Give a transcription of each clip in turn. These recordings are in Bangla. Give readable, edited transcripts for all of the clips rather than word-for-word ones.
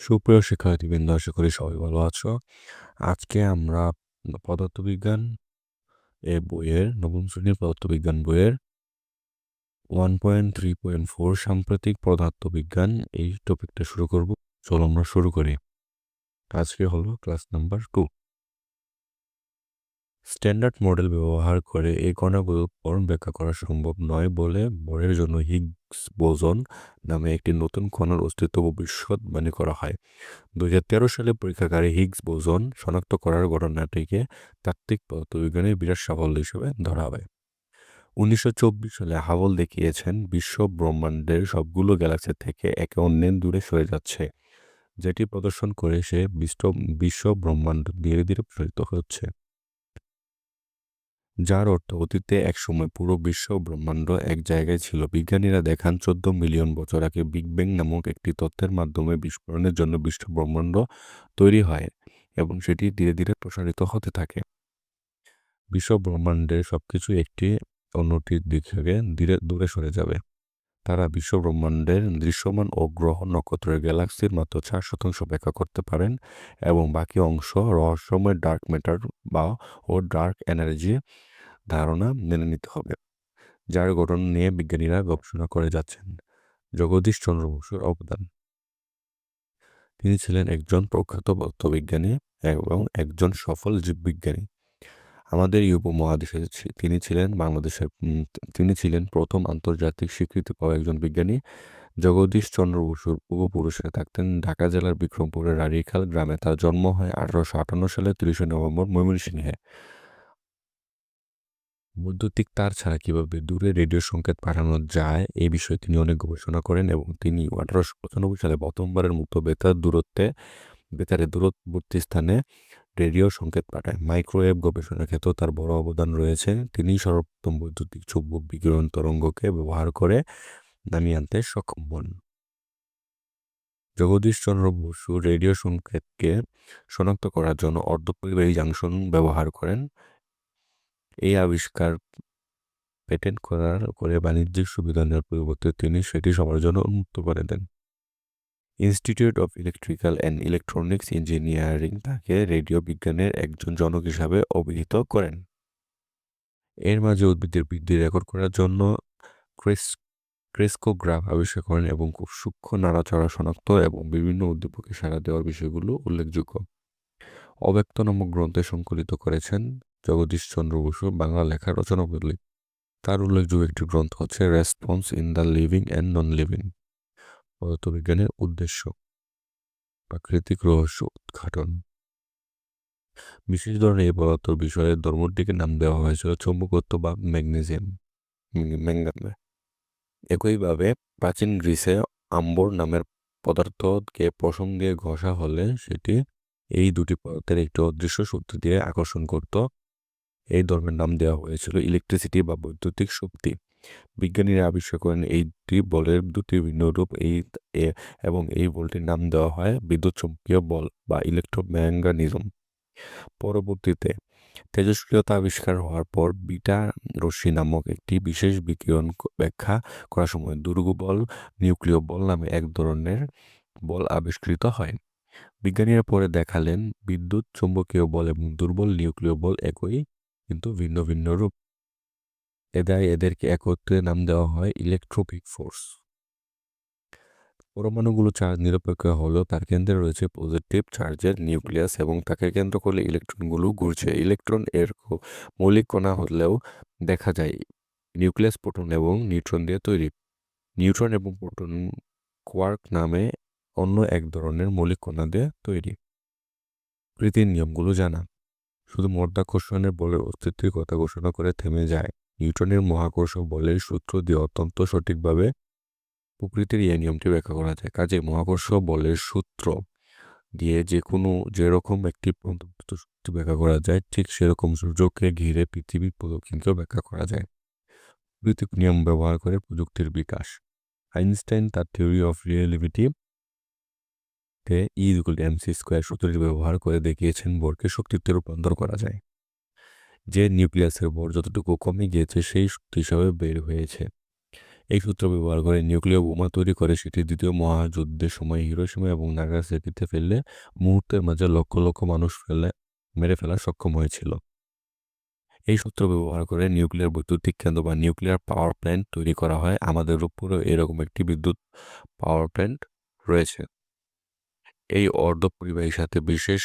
সুপ্রিয় শিক্ষার্থীবৃন্দ, আশা করি সবাই ভালো আছো। আজকে আমরা পদার্থবিজ্ঞান বইয়ের নবম শ্রেণীর পদার্থবিজ্ঞান বইয়ের 1.3.4 সাম্প্রতিক পদার্থবিজ্ঞান এই টপিকটা শুরু করব। চলো আমরা শুরু করি। আজকে হলো ক্লাস নাম্বার 2। স্ট্যান্ডার্ড মডেল ব্যবহার করে এই কণাগুলোর ফর্ম ব্যাখ্যা করা সম্ভব নয় বলে বরের জন্য হিগস বোসন নামে একটি নতুন কণার অস্তিত্ব ভবিষ্যৎবাণী করা হয়। 2013 সালে পরীক্ষাগারে হিগস বোসন শনাক্ত করার ঘটনাটিকে তাত্ত্বিক পদার্থবিজ্ঞানের বিরাট সাফল্য হিসেবে ধরা হয়। 1924 সালে হাবল দেখিয়েছেন বিশ্ব ব্রহ্মাণ্ডের সবগুলো গ্যালাক্সি থেকে একে অন্যের দূরে সরে যাচ্ছে, যেটি প্রদর্শন করে সে বিশ্ব ব্রহ্মাণ্ড ধীরে ধীরে প্রসারিত হচ্ছে, যার অর্থ অতীতে একসময় পুরো বিশ্ব ব্রহ্মাণ্ড এক জায়গায় ছিল। বিজ্ঞানীরা দেখান 14 মিলিয়ন বছর আগে বিগ ব্যাং নামক একটি তত্ত্বের মাধ্যমে বিস্ফোরণের জন্য বিশ্ব ব্রহ্মাণ্ড তৈরি হয় এবং সেটি ধীরে ধীরে প্রসারিত হতে থাকে। বিশ্ব ব্রহ্মাণ্ডের সবকিছু একটি অন্যটির দিক থেকে ধীরে দূরে সরে যাবে। তারা বিশ্ব ব্রহ্মাণ্ডের দৃশ্যমান ও গ্রহ নক্ষত্রের গ্যালাক্সির মাত্র 4% ব্যাখ্যা করতে পারেন এবং বাকি অংশ রহস্যময় ডার্ক ম্যাটার ও ডার্ক এনার্জি ধারণা মেনে নিতে হবে, যার গঠন নিয়ে বিজ্ঞানীরা গবেষণা করে যাচ্ছেন। জগদীশ চন্দ্র বসুর অবদান। তিনি ছিলেন একজন প্রখ্যাত পদার্থবিজ্ঞানী এবং একজন সফল জীববিজ্ঞানী। আমাদের এই উপমহাদেশে তিনি ছিলেন প্রথম আন্তর্জাতিক স্বীকৃতি পাওয়া একজন বিজ্ঞানী। জগদীশ চন্দ্র বসুর পূর্বপুরুষরা থাকতেন ঢাকা জেলার বিক্রমপুরের রাড়ীখাল গ্রামে। তার জন্ম হয় 1858 সালের 30 নভেম্বর ময়মনসিংহে। বৈদ্যুতিক তার ছাড়া কিভাবে দূরে রেডিও সংকেত পাঠানো যায় এই বিষয়ে তিনি অনেক গবেষণা করেন এবং তিনি 1895 সালে প্রথমবারের মতো বেতারে দূরবর্তী স্থানে রেডিও সংকেত পাঠায়। মাইক্রোওয়েভ গবেষণার ক্ষেত্রেও তার বড় অবদান রয়েছে। তিনি সর্বপ্রথম বৈদ্যুতিক চুম্বক বিকিরণ তরঙ্গকে ব্যবহার করে নামিয়ে আনতে সক্ষম হন। জগদীশ চন্দ্র বসু রেডিও সংকেতকে শনাক্ত করার জন্য অর্ধপরিবাহী জাংশন ব্যবহার করেন। এই আবিষ্কার পেটেন্ট করে বাণিজ্যিক সুবিধা নেওয়ার পরিবর্তে তিনি সেটি সবার জন্য উন্মুক্ত করে দেন। Institute of electrical and electronics engineering তাকে রেডিও বিজ্ঞানের একজন জনক হিসাবে অভিহিত করেন। এর মাঝে উদ্ভিদের বৃদ্ধি রেকর্ড করার জন্য ক্রেস্কোগ্রাফ আবিষ্কার করেন এবং খুব সূক্ষ্ম নাড়াচাড়া শনাক্ত এবং বিভিন্ন উদ্দীপকে সাড়া দেওয়ার বিষয়গুলো উল্লেখযোগ্য। অব্যক্ত নামক গ্রন্থে সংকলিত করেছেন জগদীশ চন্দ্র বসু বাংলা লেখা রচনাবলী। তার উল্লেখযোগ্য একটি গ্রন্থ হচ্ছে response in the living and non living. পদার্থবিজ্ঞানের উদ্দেশ্য, প্রাকৃতিক রহস্য উদ্ঘাটন। বিশেষ ধরনের এই পদার্থের বিষয়ে ধর্মটিকে নাম দেওয়া হয়েছিল চৌম্বকত্ব বা ম্যাগনেসিয়াম। একইভাবে প্রাচীন গ্রিসে আম্বর নামের পদার্থকে পশম দিয়ে ঘষা হলে সেটি এই দুটি পদার্থের একটি অদৃশ্য শক্তি দিয়ে আকর্ষণ করত। এই ধর্মের নাম দেওয়া হয়েছিল ইলেকট্রিসিটি বা বৈদ্যুতিক শক্তি। বিজ্ঞানীরা আবিষ্কার করেন এই দুটি বলের দুটি ভিন্ন রূপ এবং এই বলটির নাম দেওয়া হয় বিদ্যুৎ চুম্বকীয় বল বা ইলেকট্রোম্যাগনেটিজম। পরবর্তীতে তেজস্ক্রিয়তা আবিষ্কার হওয়ার পর বিটা রশ্মি নামক একটি বিশেষ বিকিরণ ব্যাখ্যা করার সময় দুর্বল বল, নিউক্লিয় বল নামে এক ধরনের বল আবিষ্কৃত হয়। বিজ্ঞানীরা পরে দেখালেন বিদ্যুৎ চুম্বকীয় বল এবং দুর্বল নিউক্লিয় বল একই, কিন্তু ভিন্ন ভিন্ন রূপ। এদেরকে একত্রে নাম দেওয়া হয় ইলেকট্রোপিক ফোর্স। পরমাণুগুলো চার্জ নিরপেক্ষ হলেও তার কেন্দ্রে রয়েছে পজিটিভ চার্জের নিউক্লিয়াস এবং তাকে কেন্দ্র করলে ইলেকট্রনগুলো ঘুরছে। ইলেকট্রন এর মৌলিক কণা হলেও দেখা যায় নিউক্লিয়াস প্রোটন এবং নিউট্রন দিয়ে তৈরি। নিউট্রন এবং প্রোটন কোয়ার্ক নামে অন্য এক ধরনের মৌলিক কণা দিয়ে তৈরি। প্রকৃতির নিয়মগুলো জানা। শুধু মাধ্যাকর্ষণের বলের অস্তিত্বের কথা ঘোষণা করে থেমে যায়। নিউটনের মহাকর্ষ বলের সূত্র দিয়ে অত্যন্ত সঠিকভাবে প্রকৃতির এই নিয়মটি ব্যাখ্যা করা যায়। কাজে মহাকর্ষ বলের সূত্র দিয়ে যেরকম একটি শক্তি ব্যাখ্যা করা যায়, ঠিক সেরকম সূর্যকে ঘিরে পৃথিবীর প্রদক্ষিণকেও ব্যাখ্যা করা যায়। বৈদ্যুতিক নিয়ম ব্যবহার করে প্রযুক্তির বিকাশ। আইনস্টাইন তার থিওরি অফ রিলেটিভিটি তে E=mc² সূত্রটি ব্যবহার করে দেখিয়েছেন ভরকে শক্তিতে রূপান্তর করা যায়। যে নিউক্লিয়াসের ভর যতটুকু কমে গিয়েছে সেই শক্তি হিসাবে বের হয়েছে। এই সূত্র ব্যবহার করে নিউক্লিয় বোমা তৈরি করে সেটি দ্বিতীয় মহাযুদ্ধের সময় হিরোশিমা এবং নাগাসাকিতে ফেললে মুহূর্তের মাঝে লক্ষ লক্ষ মানুষ মেরে ফেলা সক্ষম হয়েছিল। এই সূত্র ব্যবহার করে নিউক্লিয়ার বৈদ্যুতিক কেন্দ্র বা নিউক্লিয়ার পাওয়ার প্ল্যান্ট তৈরি করা হয়। আমাদের উপরেও এরকম একটি বিদ্যুৎ পাওয়ার প্ল্যান্ট রয়েছে। এই অর্ধপরিবাহীর সাথে বিশেষ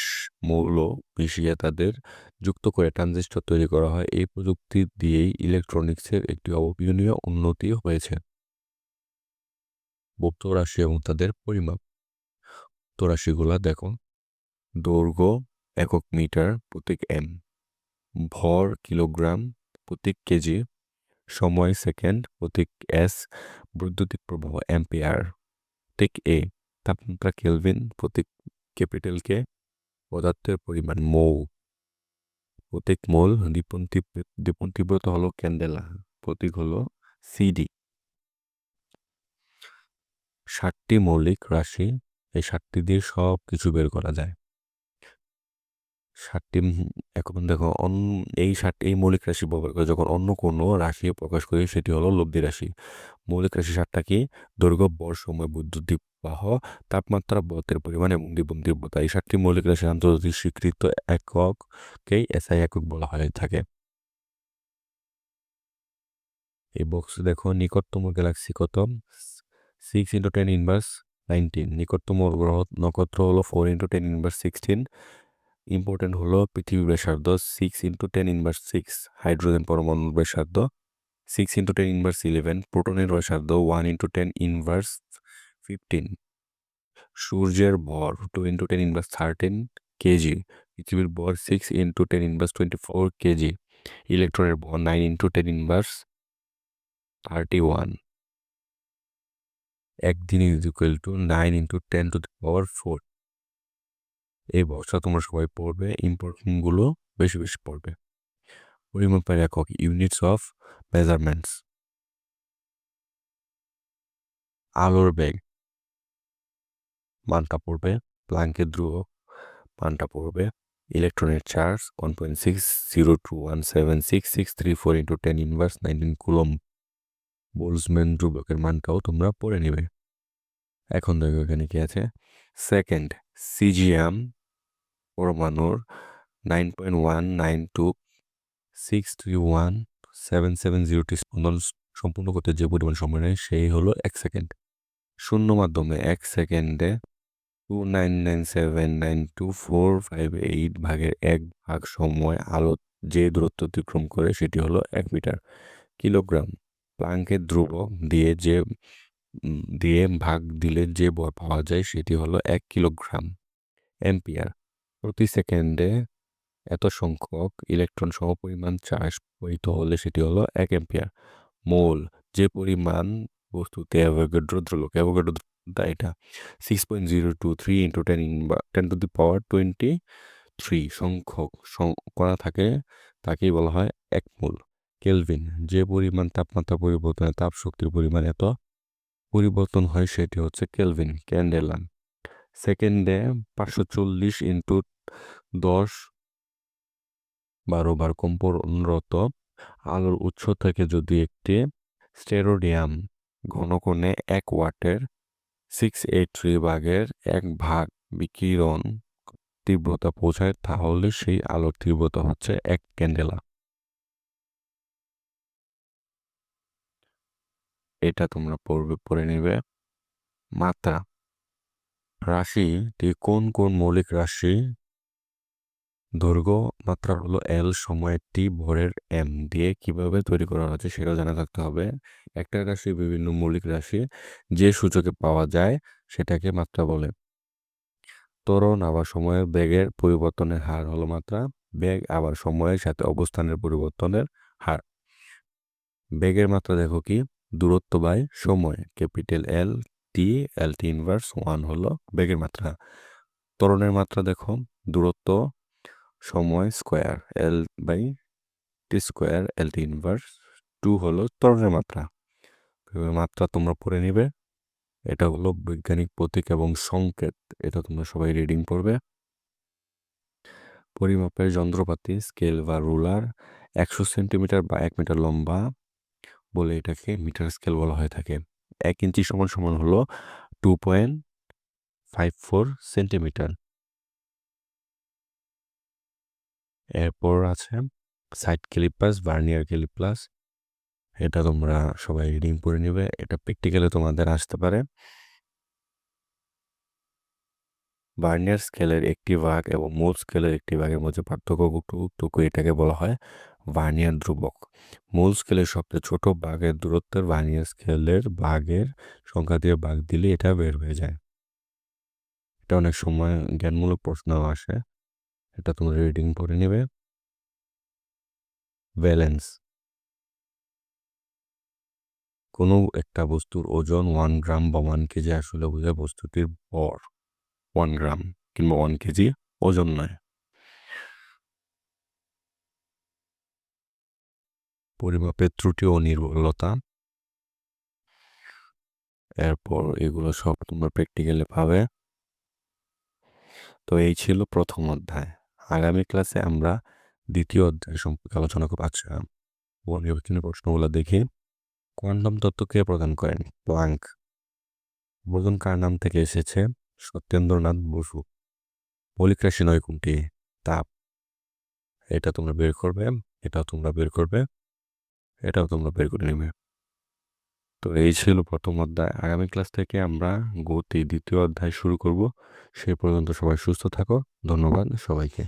মৌল মিশিয়ে তাদের যুক্ত করে ট্রানজিস্টর তৈরি করা হয়। এই প্রযুক্তি দিয়েই ইলেকট্রনিক্সের একটি অভাবনীয় উন্নতি হয়েছে। ভৌত রাশি এবং তাদের পরিমাপ। ভৌত রাশিগুলা দেখো, দৈর্ঘ্য একক মিটার প্রতীক এম, ভর কিলোগ্রাম প্রতীক কেজি, সময় সেকেন্ড প্রতীক এস, বৈদ্যুতিক প্রবাহ অ্যাম্পিয়ার প্রতীক এ, তাপমাত্রা কেলভিন প্রতীক ক্যাপিটাল কে, পদার্থের পরিমাণ মৌ প্রতীক মোল, দীপন তীব্রতা হলো ক্যান্ডেলা প্রতীক হলো সিডি। 7টি মৌলিক রাশি, এই 7টি দিয়ে সব কিছু বের করা যায়। 7টি এখন দেখো এই মৌলিক রাশি ব্যবহার করে যখন অন্য কোনো রাশি প্রকাশ করি সেটি হলো লব্ধি রাশি। মৌলিক রাশি 7টা কি? দৈর্ঘ্য, ভর, সময়, বৈদ্যুতিক প্রবাহ, তাপমাত্রা, পদার্থের পরিমাণ এবং দীপন তীব্রতা। এই 7টি মৌলিক রাশির আন্তর্জাতিক স্বীকৃত একককেই এসআই একক বলা হয়ে থাকে। এই বক্সে দেখো নিকটতম গ্যালাক্সি কত? 6 × 10⁻19। নিকটতম গ্রহ নক্ষত্র হলো 4 × 10⁻16। ইম্পর্টেন্ট হলো পৃথিবীর ব্যাসার্ধ 6 × 10⁻6। হাইড্রোজেন পরমাণুর ব্যাসার্ধ 6 × 10⁻11। প্রোটনের ব্যাসার্ধ 1 × 10⁻15। সূর্যের ভর 2 × 10⁻13 কেজি। পৃথিবীর ভর 6 × 10⁻24 কেজি। ইলেকট্রনের ভর 9 × 10⁻31। একদিন ইজ ইকুয়াল টু 9 × 10⁻4। এই বক্সটা তোমরা সবাই পড়বে, ইম্পর্টেন্টগুলো বেশি বেশি পড়বে। পরিমাপের একক ইউনিটস অফ মেজারমেন্টস। আলোর বেগ মানটা পড়বে, প্লাঙ্কের ধ্রুবক মানটা পড়বে, ইলেকট্রনের চার্জ 1.6021766634 × 10⁻19 কুলম্ব। বোলজম্যান ধ্রুবকের মানটাও তোমরা পড়ে নিবে। এখন দেখো এখানে কি আছে। সেকেন্ড, সিজিএম পরমাণুর 9.1926317702 স্পন্দন সম্পূর্ণ করতে যে পরিমাণ সময় নেয় সেই হলো 1 সেকেন্ড। শূন্য মাধ্যমে 1 সেকেন্ডে 299792458 ভাগের 1 ভাগ সময় আলো যে দূরত্ব অতিক্রম করে সেটি হলো 1 মিটার। কিলোগ্রাম প্লাঙ্কের ধ্রুবক দিয়ে ভাগ দিলে যে ভর পাওয়া যায় সেটি হলো 1 কিলোগ্রাম। অ্যাম্পিয়ার প্রতি সেকেন্ডে এত সংখ্যক ইলেকট্রন সমপরিমাণ চার্জ প্রবাহিত হলে সেটি হলো 1 অ্যাম্পিয়ার। মোল যে পরিমাণ বস্তুতে অ্যাভোগাড্রো ধ্রুবক, অ্যাভোগাড্রো এটা 6.023 × 10⁻23 সংখ্যক কণা থাকে তাকেই বলা হয় 1 মোল। কেলভিন যে পরিমাণ তাপমাত্রা পরিবর্তনে তাপ শক্তির পরিমাণ এত পরিবর্তন হয় সেটি হচ্ছে কেলভিন। ক্যান্ডেলা সেকেন্ডে 540 × 10⁻12 বার কম্পনরত আলোর উৎস থেকে যদি একটি স্টেরোডিয়াম ঘনকণে 1 ওয়াটের 683 ভাগের 1 ভাগ বিকিরণ তীব্রতা পৌঁছায় তাহলে সেই আলোর তীব্রতা হচ্ছে 1 ক্যান্ডেলা। এটা তোমরা পড়ে নেবে। মাত্রা রাশিটি কোন কোন মৌলিক রাশি? দৈর্ঘ্য মাত্রা হলো এল, সময় টি, ভরের এম দিয়ে কিভাবে তৈরি করা হচ্ছে সেটাও জানা থাকতে হবে। একটা রাশি বিভিন্ন মৌলিক রাশি যে সূচকে পাওয়া যায় সেটাকে মাত্রা বলে। ত্বরণ আবার সময়ের বেগের পরিবর্তনের হার হলো মাত্রা। বেগ আবার সময়ের সাথে অবস্থানের পরিবর্তনের হার। বেগের মাত্রা দেখো কি? দূরত্ব বাই সময়, ক্যাপিটাল এল টি, এল টি ইনভার্স 1 হলো বেগের মাত্রা। ত্বরণের মাত্রা দেখো দূরত্ব সময় square L by T square, L T inverse 2 হলো ত্বরণের মাত্রা। মাত্রা তোমরা পড়ে নিবে। এটা হলো বৈজ্ঞানিক প্রতীক এবং সংকেত, এটা তোমরা সবাই রিডিং পড়বে। পরিমাপের যন্ত্রপাতি স্কেল বা রুলার 100 সেন্টিমিটার বা 1 মিটার লম্বা, বলে এটাকে, মিটার স্কেল বলা হয়ে থাকে। 1 ইঞ্চি সমান সমান হলো 2.54 সেন্টিমিটার। এরপর আছে সাইড ক্যালিপাস, ভার্নিয়ার ক্যালিপাস। এটা তোমরা সবাই রিডিং করে নেবে, এটা প্র্যাকটিক্যালে তোমাদের আসতে পারে। ভার্নিয়ার স্কেলের একটি ভাগ এবং মূল স্কেলের একটি ভাগের মধ্যে পার্থক্যটুকু এটাকে বলা হয় ভার্নিয়ার ধ্রুবক। মূল স্কেলের সবচেয়ে ছোট ভাগের দূরত্বের ভার্নিয়ার স্কেলের ভাগের সংখ্যা দিয়ে ভাগ দিলে এটা বের হয়ে যায়। এটা অনেক সময় জ্ঞানমূলক প্রশ্নও আসে, এটা তোমরা রিডিং পড়ে নেবে। ব্যালেন্স, কোনো একটা বস্তুর ওজন 1 গ্রাম বা 1 কেজি আসলে বোঝায় বস্তুটির ভর 1 গ্রাম কিংবা 1 কেজি ওজন নয়। পরিমাপের ত্রুটি ও নির্ভুলতা, এরপর এগুলো সব তোমরা প্র্যাকটিক্যালে পাবে। তো এই ছিল প্রথম অধ্যায়। আগামী ক্লাসে আমরা দ্বিতীয় অধ্যায় সম্পর্কে আলোচনা করব। আচ্ছা, নির্বাচনী প্রশ্নগুলো দেখি। কোয়ান্টাম তত্ত্ব কে প্রদান করেন? প্লাঙ্ক। বোসন কার নাম থেকে এসেছে? সত্যেন্দ্রনাথ বসু। মৌলিক রাশি নয় কোনটি? তাপ। এটা তোমরা বের করবে, এটাও তোমরা বের করবে, এটাও তোমরা বের করে নেবে। তো এই ছিল প্রথম অধ্যায়। আগামী ক্লাস থেকে আমরা গতি দ্বিতীয় অধ্যায় শুরু করব। সেই পর্যন্ত সবাই সুস্থ থাকো। ধন্যবাদ সবাইকে।